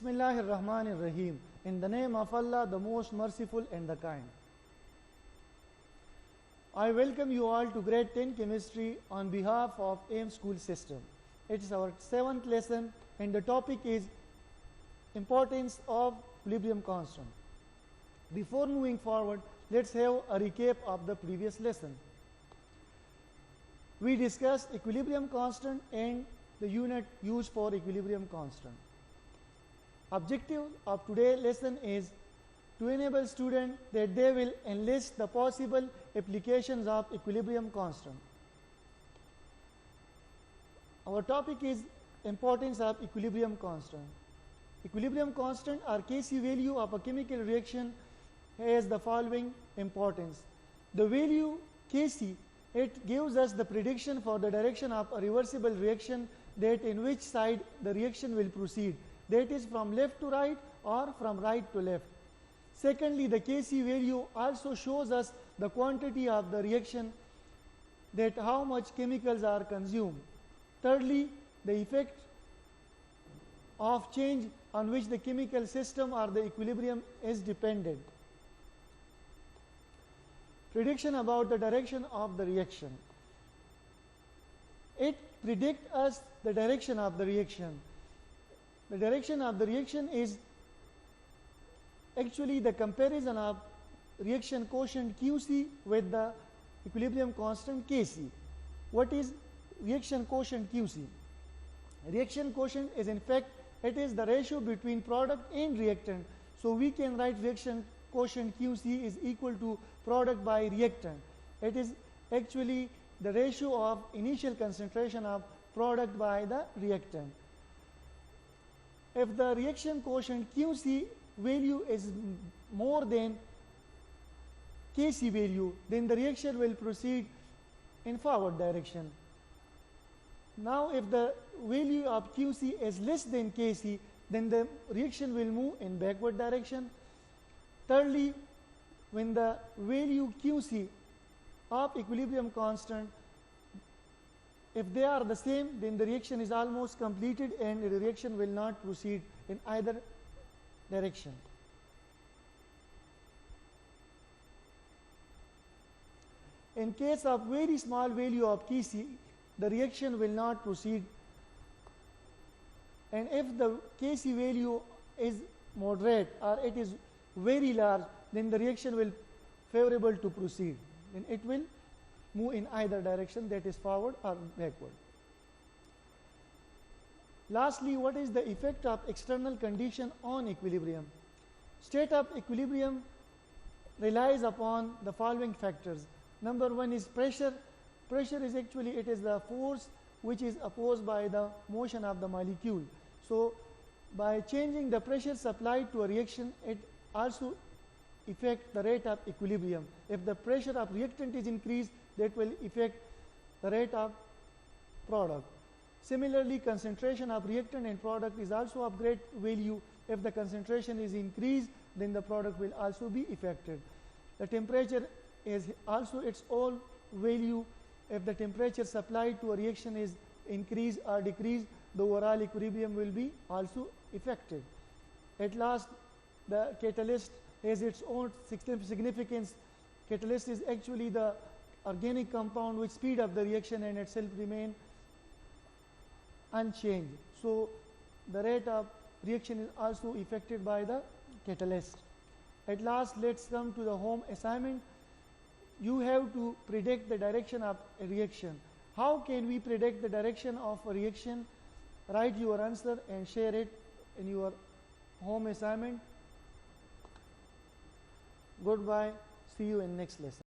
Bismillahir Rahmanir Rahim. In the name of Allah, the most merciful and the kind. I welcome you all to grade 10 chemistry on behalf of AIM school system. It is our 7th lesson and the topic is importance of equilibrium constant. Before moving forward, let's have a recap of the previous lesson. We discussed equilibrium constant and the unit used for equilibrium constant. Objective of today's lesson is to enable students that they will enlist the possible applications of equilibrium constant. Our topic is importance of equilibrium constant. Equilibrium constant or Kc value of a chemical reaction has the following importance. The value Kc, it gives us the prediction for the direction of a reversible reaction, that in which side the reaction will proceed, that is from left to right or from right to left. Secondly, the Kc value also shows us the quantity of the reaction, that how much chemicals are consumed. Thirdly, the effect of change on which the chemical system or the equilibrium is dependent. Prediction about the direction of the reaction. It predicts us the direction of the reaction. The direction of the reaction is actually the comparison of reaction quotient Qc with the equilibrium constant Kc. What is reaction quotient Qc? Reaction quotient is, in fact, it is the ratio between product and reactant. So we can write reaction quotient Qc is equal to product by reactant. It is actually the ratio of initial concentration of product by the reactant. If the reaction quotient Qc value is more than Kc value, then the reaction will proceed in forward direction. Now if the value of Qc is less than Kc, then the reaction will move in backward direction. Thirdly, when the value Qc of equilibrium constant, if they are the same, then the reaction is almost completed and the reaction will not proceed in either direction. In case of very small value of Kc, the reaction will not proceed, and if the Kc value is moderate or it is very large, then the reaction will favorable to proceed, then it will move in either direction, that is forward or backward. Lastly, what is the effect of external condition on equilibrium? State of equilibrium relies upon the following factors. Number one is pressure. Pressure is actually, it is the force which is opposed by the motion of the molecule. So by changing the pressure supplied to a reaction, it also affect the rate of equilibrium. If the pressure of reactant is increased, that will affect the rate of product. Similarly, concentration of reactant and product is also of great value. If the concentration is increased, then the product will also be affected. The temperature is also its own value. If the temperature supplied to a reaction is increased or decreased, the overall equilibrium will be also affected. At last, the catalyst has its own significance. Catalyst is actually the organic compound which speed up the reaction and itself remain unchanged. So the rate of reaction is also affected by the catalyst. At last, let's come to the home assignment. You have to predict the direction of a reaction. How can we predict the direction of a reaction? Write your answer and share it in your home assignment. Goodbye. See you in next lesson.